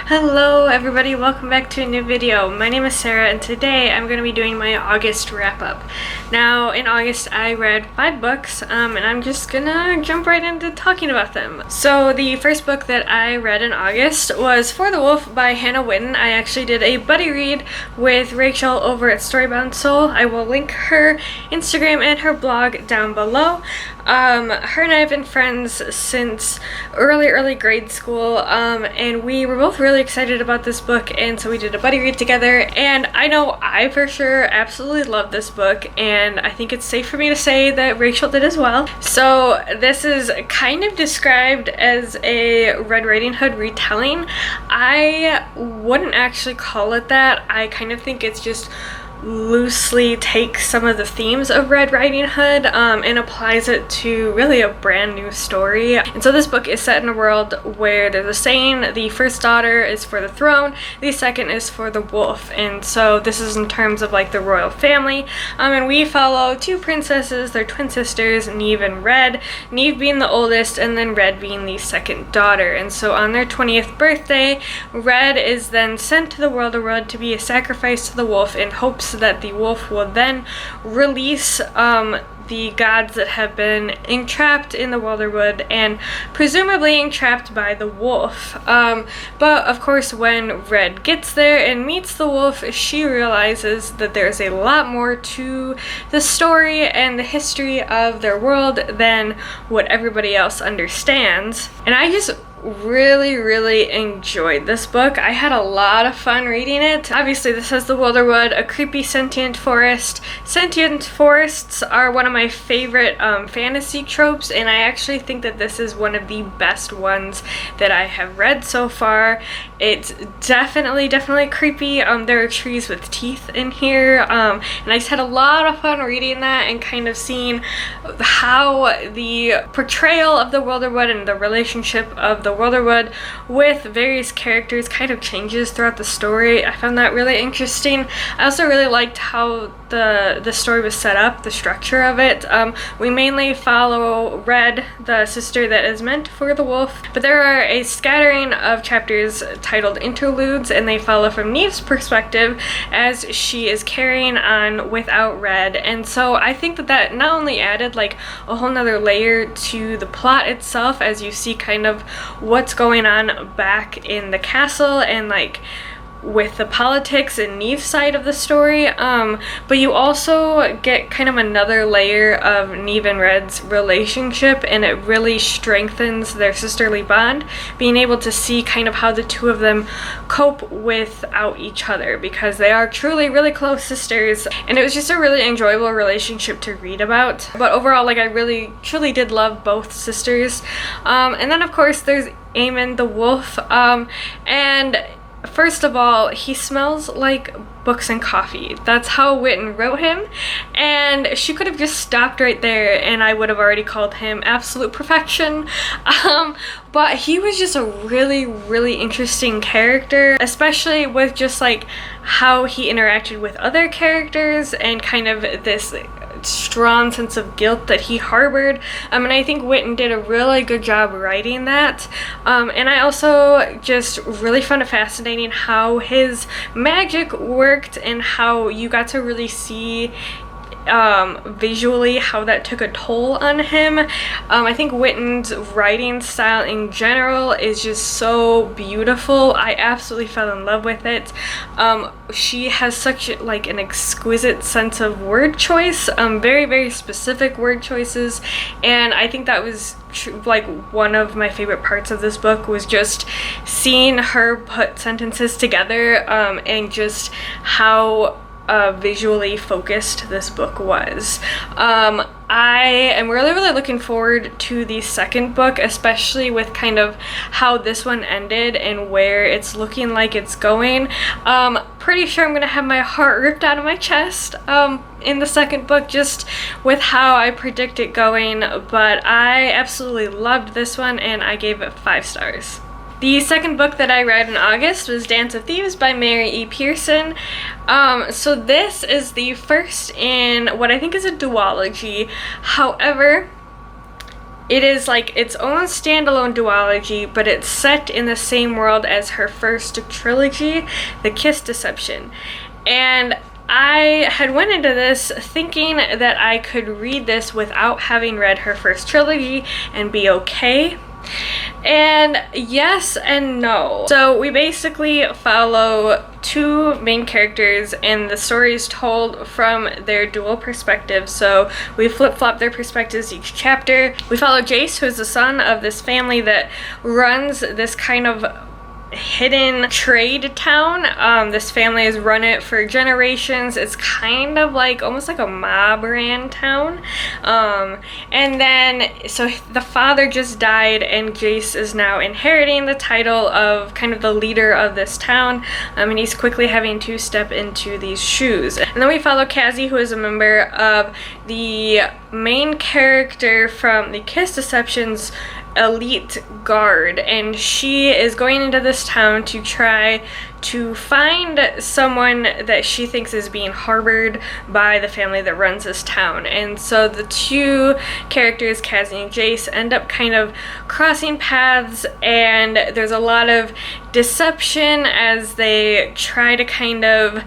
Hello everybody, welcome back to a new video. My name is Sarah and today I'm going to be doing my August wrap-up. Now in August I read 5 books and I'm just gonna jump right into talking about them. So the first book that I read in August was For the Wolf by Hannah Whitten. I actually did a buddy read with Rachel over at Storybound Soul. I will link her Instagram and her blog down below. Her and I have been friends since early grade school, and we were both really excited about this book, and so we did a buddy read together, and I know I for sure absolutely love this book, and I think it's safe for me to say that Rachel did as well. So this is kind of described as a Red Riding Hood retelling. I wouldn't actually call it that. I kind of think it's just loosely takes some of the themes of Red Riding Hood and applies it to really a brand new story. And so this book is set in a world where there's a saying, the first daughter is for the throne, the second is for the wolf. And so this is in terms of like the royal family, and we follow 2 princesses, they're twin sisters, Neve and Red, Neve being the oldest and then Red being the second daughter. And so on their 20th birthday, Red is then sent to the World to be a sacrifice to the wolf in hopes that the wolf will then release the gods that have been entrapped in the Wilderwood and presumably entrapped by the wolf. But of course when Red gets there and meets the wolf, she realizes that there's a lot more to the story and the history of their world than what everybody else understands. And I just really enjoyed this book. I had a lot of fun reading it. Obviously this has the Wilderwood, a creepy sentient forest. Sentient forests are one of my favorite fantasy tropes, and I actually think that this is one of the best ones that I have read so far. It's definitely creepy. There are trees with teeth in here, and I just had a lot of fun reading that and kind of seeing how the portrayal of the Wilderwood and the relationship of the Wilderwood with various characters kind of changes throughout the story. I found that really interesting. I also really liked how the story was set up, the structure of it. We mainly follow Red, the sister that is meant for the wolf, but there are a scattering of chapters titled interludes, and they follow from Neve's perspective as she is carrying on without Red. And so I think that not only added like a whole nother layer to the plot itself, as you see kind of what's going on back in the castle and like with the politics and Neve's side of the story, but you also get kind of another layer of Neve and Red's relationship, and it really strengthens their sisterly bond, being able to see kind of how the two of them cope without each other, because they are truly really close sisters, and it was just a really enjoyable relationship to read about. But overall, like, I really truly did love both sisters. And then of course there's Eamon the wolf, and first of all, he smells like books and coffee. That's how Whitten wrote him, and she could have just stopped right there and I would have already called him absolute perfection. But he was just a really interesting character, especially with just like how he interacted with other characters and kind of this strong sense of guilt that he harbored, and I think Whitten did a really good job writing that. And I also just really found it fascinating how his magic worked and how you got to really see visually how that took a toll on him. I think Whitten's writing style in general is just so beautiful. I absolutely fell in love with it. She has such like an exquisite sense of word choice, very specific word choices, and I think that was like one of my favorite parts of this book was just seeing her put sentences together, and just how visually focused this book was. I am really looking forward to the second book, especially with kind of how this one ended and where it's looking like it's going. Pretty sure I'm gonna have my heart ripped out of my chest in the second book, just with how I predict it going, but I absolutely loved this one and I gave it 5 stars. The second book that I read in August was Dance of Thieves by Mary E. Pearson. So this is the first in what I think is a duology. However, it is like its own standalone duology, but it's set in the same world as her first trilogy, The Kiss Deception. And I had went into this thinking that I could read this without having read her first trilogy and be okay. And yes and no. So we basically follow two main characters, and the story is told from their dual perspectives. So we flip-flop their perspectives each chapter. We follow Jace, who is the son of this family that runs this kind of hidden trade town. This family has run it for generations. It's kind of like almost like a mob ran town. And then so the father just died, and Jace is now inheriting the title of kind of the leader of this town, and he's quickly having to step into these shoes. And then we follow Cassie, who is a member of the main character from the Kiss Deception's elite guard, and she is going into this town to try to find someone that she thinks is being harbored by the family that runs this town. And so the two characters, Cassie and Jace, end up kind of crossing paths, and there's a lot of deception as they try to kind of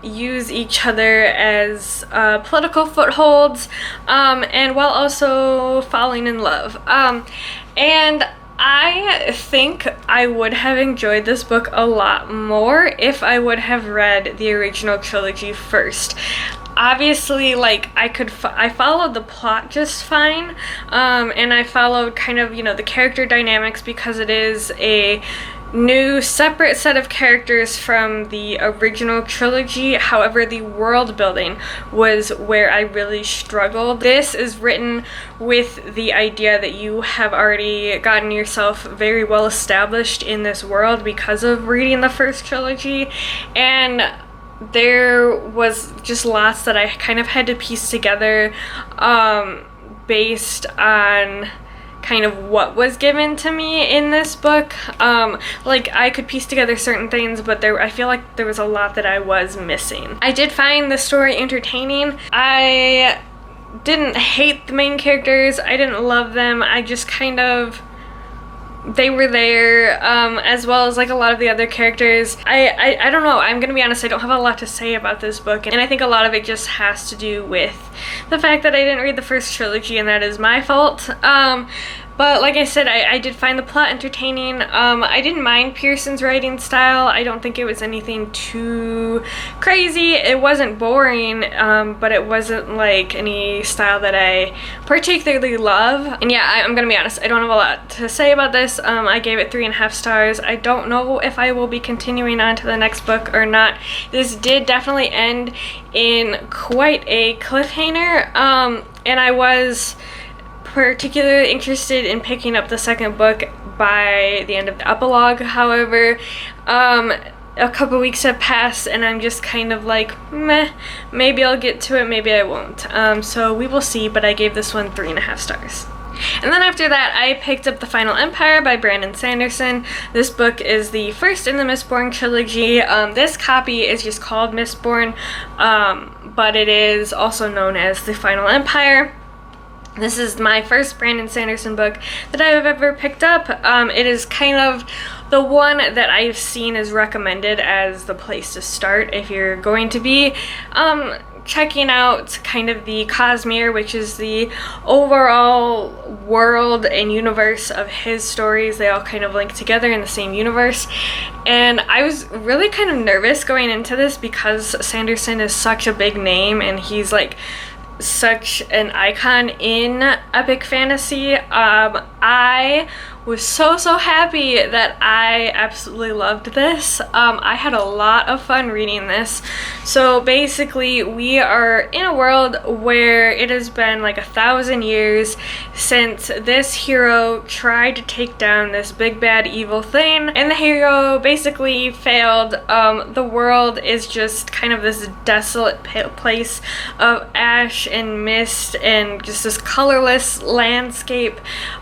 use each other as political footholds, and while also falling in love. And I think I would have enjoyed this book a lot more if I would have read the original trilogy first. Obviously, like, I followed the plot just fine, and I followed kind of, the character dynamics, because it is a new separate set of characters from the original trilogy. However, the world building was where I really struggled. This is written with the idea that you have already gotten yourself very well established in this world because of reading the first trilogy, and there was just lots that I kind of had to piece together based on kind of what was given to me in this book. Like, I could piece together certain things, but I feel like there was a lot that I was missing. I did find the story entertaining. I didn't hate the main characters. I didn't love them. I just kind of, they were there, as well as like a lot of the other characters. I don't know, I'm gonna be honest, I don't have a lot to say about this book, and I think a lot of it just has to do with the fact that I didn't read the first trilogy, and that is my fault. But like I said, I did find the plot entertaining. I didn't mind Pearson's writing style. I don't think it was anything too crazy. It wasn't boring, but it wasn't like any style that I particularly love. And yeah, I'm gonna be honest, I don't have a lot to say about this. I gave it 3.5 stars. I don't know if I will be continuing on to the next book or not. This did definitely end in quite a cliffhanger, and I was particularly interested in picking up the second book by the end of the epilogue. However, a couple weeks have passed, and I'm just kind of like, meh, maybe I'll get to it, maybe I won't. So we will see, but I gave this one 3.5 stars. And then after that, I picked up The Final Empire by Brandon Sanderson. This book is the first in the Mistborn trilogy. This copy is just called Mistborn, but it is also known as The Final Empire. This is my first Brandon Sanderson book that I've ever picked up. It is kind of the one that I've seen is recommended as the place to start if you're going to be checking out kind of the Cosmere, which is the overall world and universe of his stories. They all kind of link together in the same universe. And I was really kind of nervous going into this because Sanderson is such a big name, and he's like such an icon in epic fantasy. I was so happy that I absolutely loved this. I had a lot of fun reading this. So basically, we are in a world where it has been like 1,000 years since this hero tried to take down this big bad evil thing, and the hero basically failed. The world is just kind of this desolate place of ash and mist and just this colorless landscape.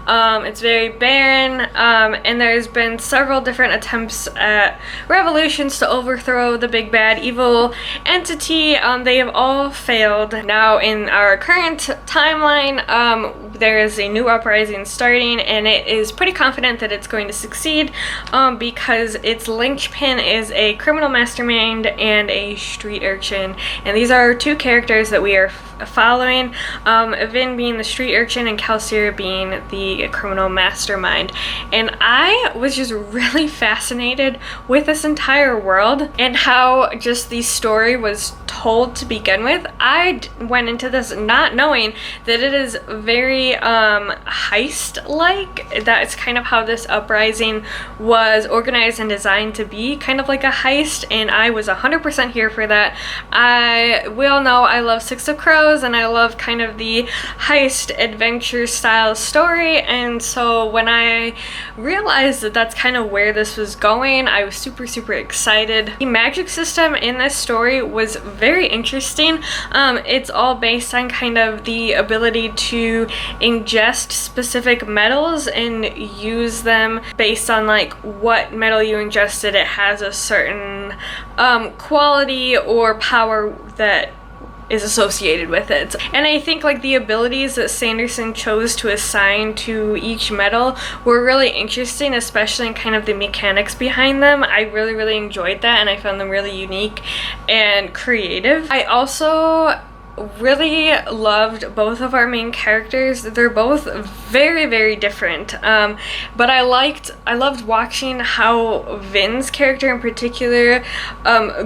It's very barren. and there's been several different attempts at revolutions to overthrow the big bad evil entity. They have all failed. Now in our current timeline, there is a new uprising starting, and it is pretty confident that it's going to succeed because its linchpin is a criminal mastermind and a street urchin, and these are two characters that we are following, Vin being the street urchin and Kelsier being the criminal mastermind. And I was just really fascinated with this entire world and how just the story was told to begin with. I went into this not knowing that it is very heist-like. That's kind of how this uprising was organized and designed to be, kind of like a heist, and I was 100% here for that. We all know I love Six of Crows, and I love kind of the heist adventure style story, and so when I realized that that's kind of where this was going, I was super excited. The magic system in this story was very interesting. It's all based on kind of the ability to ingest specific metals and use them based on like what metal you ingested. It has a certain quality or power that is associated with it. And I think like the abilities that Sanderson chose to assign to each metal were really interesting, especially in kind of the mechanics behind them. I really enjoyed that, and I found them really unique and creative. I also really loved both of our main characters. They're both very different, but I loved watching how Vin's character in particular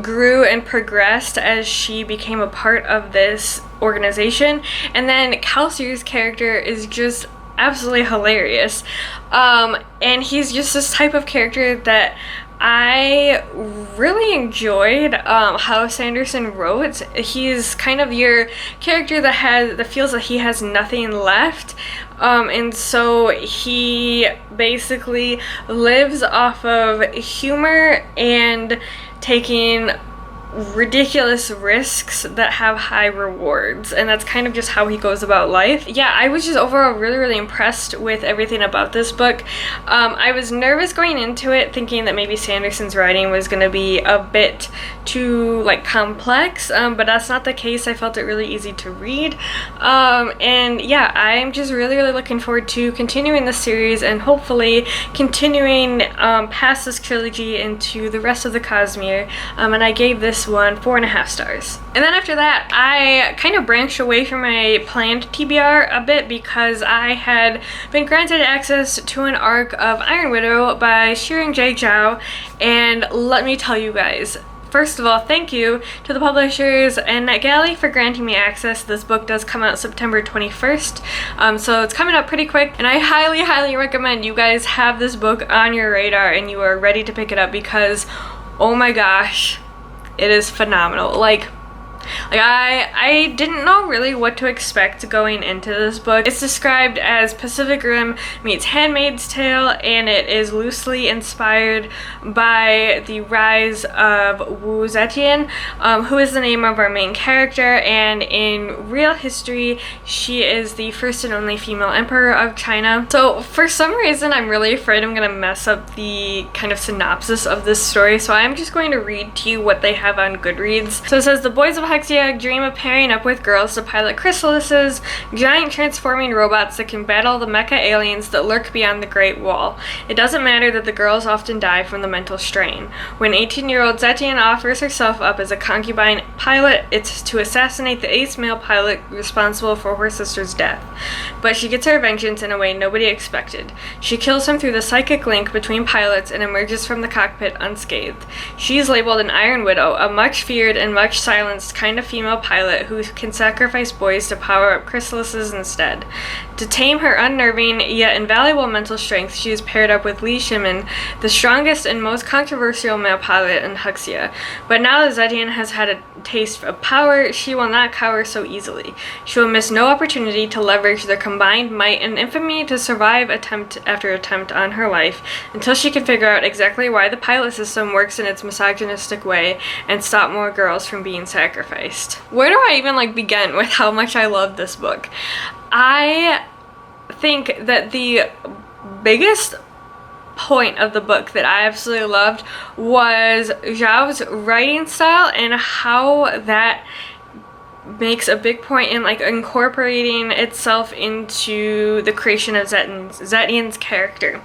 grew and progressed as she became a part of this organization, and then Kelsier's character is just absolutely hilarious, and he's just this type of character that I really enjoyed how Sanderson wrote. He's kind of your character that feels like he has nothing left, and so he basically lives off of humor and taking ridiculous risks that have high rewards, and that's kind of just how he goes about life. Yeah, I was just overall really impressed with everything about this book. I was nervous going into it, thinking that maybe Sanderson's writing was going to be a bit too like complex, but that's not the case. I felt it really easy to read, and yeah, I'm just really looking forward to continuing the series and hopefully continuing past this trilogy into the rest of the Cosmere, and I gave this one 4.5 stars. And then after that, I kind of branched away from my planned TBR a bit because I had been granted access to an arc of Iron Widow by Shirin J. Zhao, and let me tell you guys, first of all, thank you to the publishers and NetGalley for granting me access. This book does come out September 21st, so it's coming up pretty quick, and I highly recommend you guys have this book on your radar and you are ready to pick it up because, oh my gosh, it is phenomenal. Like I didn't know really what to expect going into this book. It's described as Pacific Rim meets Handmaid's Tale, and it is loosely inspired by the rise of Wu Zetian, who is the name of our main character, and in real history, she is the first and only female emperor of China. So for some reason, I'm really afraid I'm gonna mess up the kind of synopsis of this story, so I'm just going to read to you what they have on Goodreads. So it says, the boys of Hexiag dream of pairing up with girls to pilot chrysalises, giant transforming robots that can battle the mecha aliens that lurk beyond the Great Wall. It doesn't matter that the girls often die from the mental strain. When 18-year-old Zetian offers herself up as a concubine pilot, it's to assassinate the ace male pilot responsible for her sister's death. But she gets her vengeance in a way nobody expected. She kills him through the psychic link between pilots and emerges from the cockpit unscathed. She's labeled an Iron Widow, a much feared and much silenced kind of female pilot who can sacrifice boys to power up chrysalises instead. To tame her unnerving yet invaluable mental strength, she is paired up with Li Shimin, the strongest and most controversial male pilot in Huxia. But now that Zetian has had a taste of power, she will not cower so easily. She will miss no opportunity to leverage their combined might and infamy to survive attempt after attempt on her life until she can figure out exactly why the pilot system works in its misogynistic way and stop more girls from being sacrificed. Where do I even begin with how much I love this book? I think that the biggest point of the book that I absolutely loved was Zhao's writing style and how that makes a big point in like incorporating itself into the creation of Zetian's character.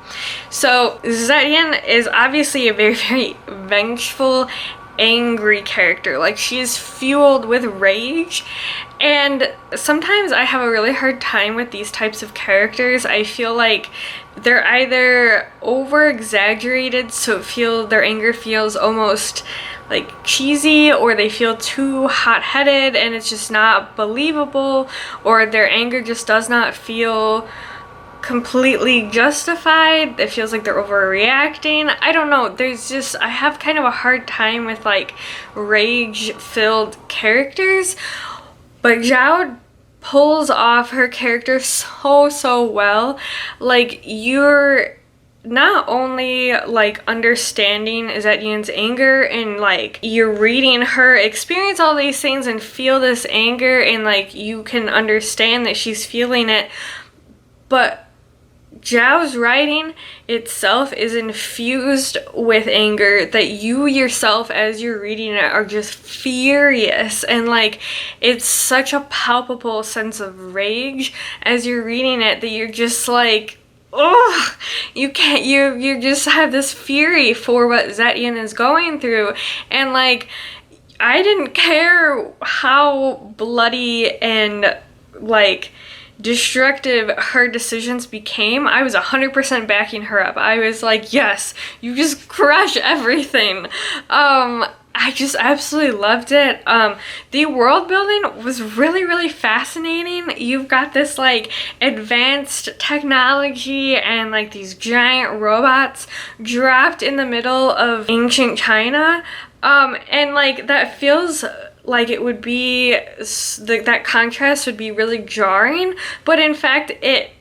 So Zetian is obviously a very, very vengeful, angry character. Like, she is fueled with rage, and sometimes I have a really hard time with these types of characters. I feel like they're either over exaggerated, so their anger feels almost like cheesy, or they feel too hot-headed and it's just not believable, or their anger just does not feel completely justified. It feels like they're overreacting. I don't know. I have kind of a hard time with like rage-filled characters, but Zhao pulls off her character so well. Like, you're not only like understanding Zetian's anger, and like you're reading her experience all these things and feel this anger, and like you can understand that she's feeling it, but Zhao's writing itself is infused with anger that you yourself, as you're reading it, are just furious, and like it's such a palpable sense of rage as you're reading it that you're just like, oh, you just have this fury for what Zetian is going through. And like, I didn't care how bloody and like destructive her decisions became. I was 100% backing her up. I was like, yes, you just crush everything. I just absolutely loved it. The world building was really, really fascinating. You've got this like advanced technology and like these giant robots dropped in the middle of ancient China. And like that feels like it would be, that contrast would be really jarring, but in fact it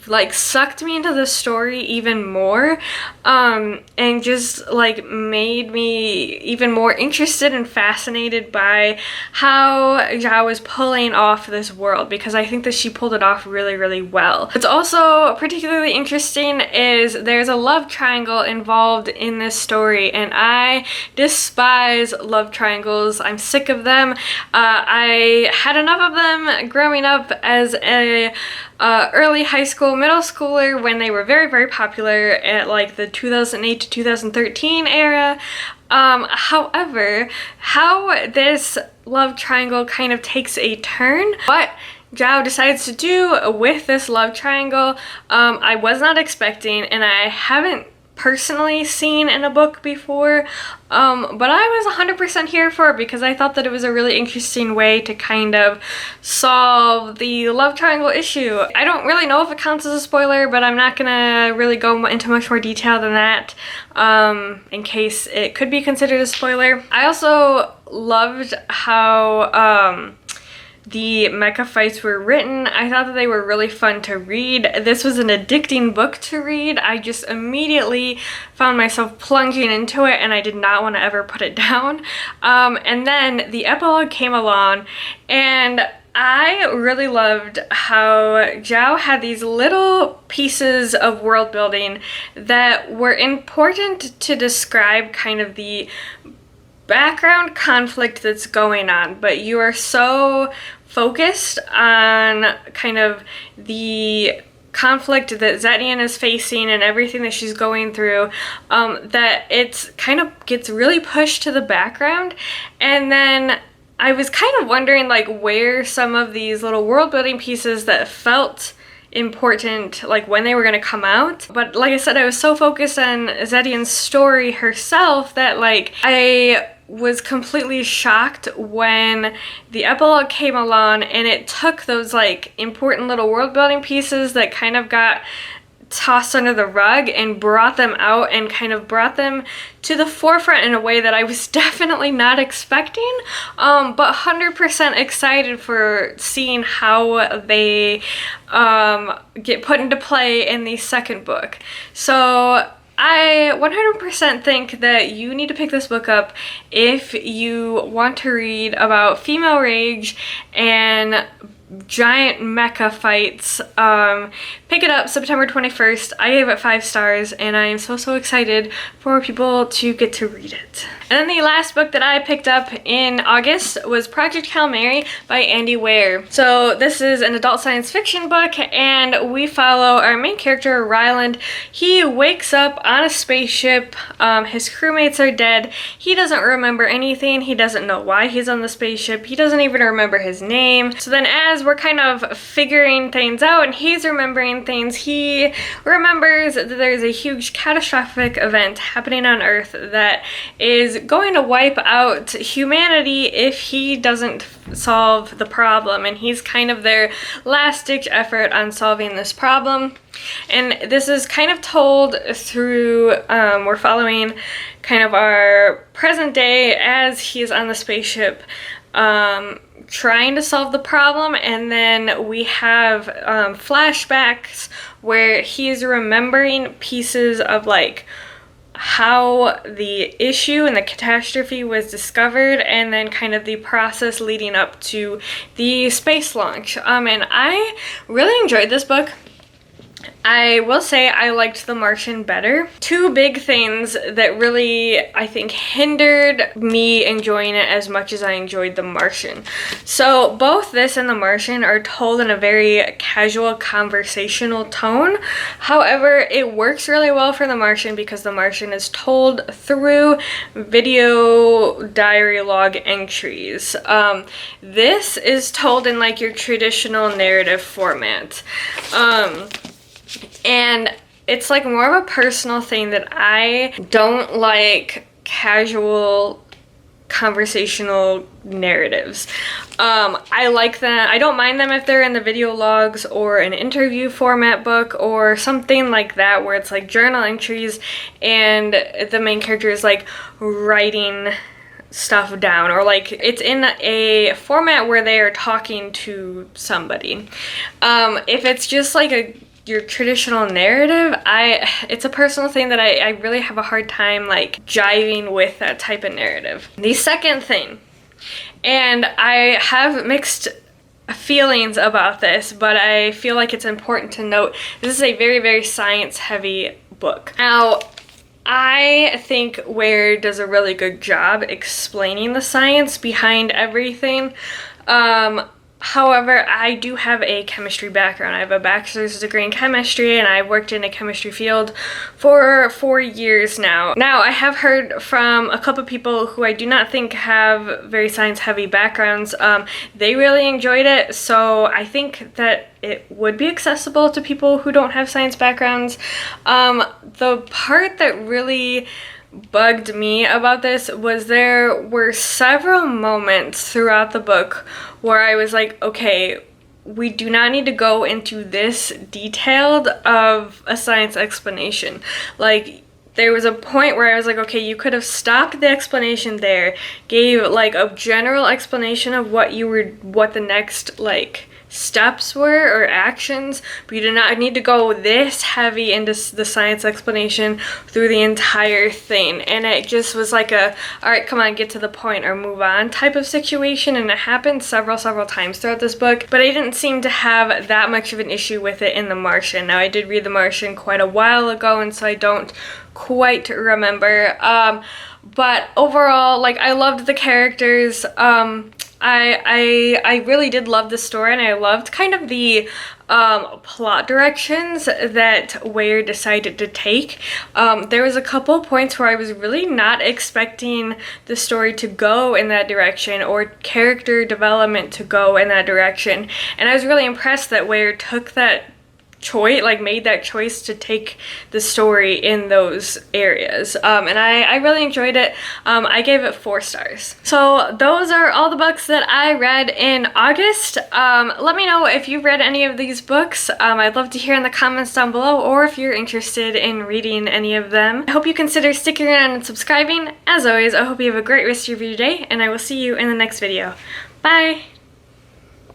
like sucked me into the story even more, and just like made me even more interested and fascinated by how Zhao was pulling off this world, because I think that she pulled it off really, really well. What's also particularly interesting is there's a love triangle involved in this story, and I despise love triangles. I'm sick of them. I had enough of them growing up as a early high school, middle schooler, when they were very, very popular at like the 2008 to 2013 era. However, how this love triangle kind of takes a turn, what Zhao decides to do with this love triangle, I was not expecting, and I haven't personally seen in a book before, but I was 100% here for it, because I thought that it was a really interesting way to kind of solve the love triangle issue. I don't really know if it counts as a spoiler, but I'm not gonna really go into much more detail than that, in case it could be considered a spoiler. I also loved how the mecha fights were written. I thought that they were really fun to read. This was an addicting book to read. I just immediately found myself plunging into it, and I did not want to ever put it down. And then the epilogue came along, and I really loved how Zhao had these little pieces of world building that were important to describe kind of the background conflict that's going on, but you are so focused on kind of the conflict that Zetian is facing and everything that she's going through, that it's kind of gets really pushed to the background. And then I was kind of wondering like where some of these little world building pieces that felt important, like when they were going to come out. But like I said, I was so focused on Zetian's story herself that like I was completely shocked when the epilogue came along, and it took those like important little world building pieces that kind of got tossed under the rug and brought them out and kind of brought them to the forefront in a way that I was definitely not expecting, but 100% excited for seeing how they get put into play in the second book. So I 100% think that you need to pick this book up if you want to read about female rage and giant mecha fights. Pick it up September 21st. I gave it 5 stars, and I am so excited for people to get to read it. And then the last book that I picked up in August was Project Hail Mary by Andy Weir. So this is an adult science fiction book, and we follow our main character, Ryland. He wakes up on a spaceship. His crewmates are dead. He doesn't remember anything. He doesn't know why he's on the spaceship. He doesn't even remember his name. So then as we're kind of figuring things out and he's remembering things, he remembers that there's a huge catastrophic event happening on Earth that is going to wipe out humanity if he doesn't solve the problem, and he's kind of their last-ditch effort on solving this problem. And this is kind of told through, we're following kind of our present day as he's on the spaceship trying to solve the problem, and then we have flashbacks where he's remembering pieces of like how the issue and the catastrophe was discovered, and then kind of the process leading up to the space launch. And I really enjoyed this book. I will say I liked The Martian better. 2 big things that really, I think, hindered me enjoying it as much as I enjoyed The Martian. So both this and The Martian are told in a very casual, conversational tone. However, it works really well for The Martian because The Martian is told through video diary log entries. This is told in like your traditional narrative format. And it's like more of a personal thing that I don't like casual conversational narratives. I like them. I don't mind them if they're in the video logs or an interview format book or something like that, where it's like journal entries and the main character is like writing stuff down, or like it's in a format where they are talking to somebody. If it's just like your traditional narrative, it's a personal thing that I really have a hard time like jiving with that type of narrative. The second thing, and I have mixed feelings about this, but I feel like it's important to note, this is a very science heavy book. Now, I think Weir does a really good job explaining the science behind everything. However, I do have a chemistry background. I have a bachelor's degree in chemistry, and I've worked in a chemistry field for 4 years now. Now, I have heard from a couple people who I do not think have very science-heavy backgrounds. They really enjoyed it, so I think that it would be accessible to people who don't have science backgrounds. The part that really bugged me about this was there were several moments throughout the book where I was like, okay, we do not need to go into this detailed of a science explanation. Like, there was a point where I was like, okay, you could have stopped the explanation there, gave like a general explanation of what the next like steps were or actions, but you did not need to go this heavy into the science explanation through the entire thing. And it just was like all right, come on, get to the point or move on type of situation. And it happened several times throughout this book, but I didn't seem to have that much of an issue with it in The Martian. Now, I did read The Martian quite a while ago, and so I don't quite remember. But overall, like, I loved the characters. I really did love the story, and I loved kind of the plot directions that Weir decided to take. There was a couple points where I was really not expecting the story to go in that direction or character development to go in that direction, and I was really impressed that Weir took that choice, like made that choice to take the story in those areas. And I really enjoyed it. I gave it 4 stars. So those are all the books that I read in August. Let me know if you've read any of these books. I'd love to hear in the comments down below, or if you're interested in reading any of them. I hope you consider sticking around and subscribing. As always, I hope you have a great rest of your day, and I will see you in the next video. Bye!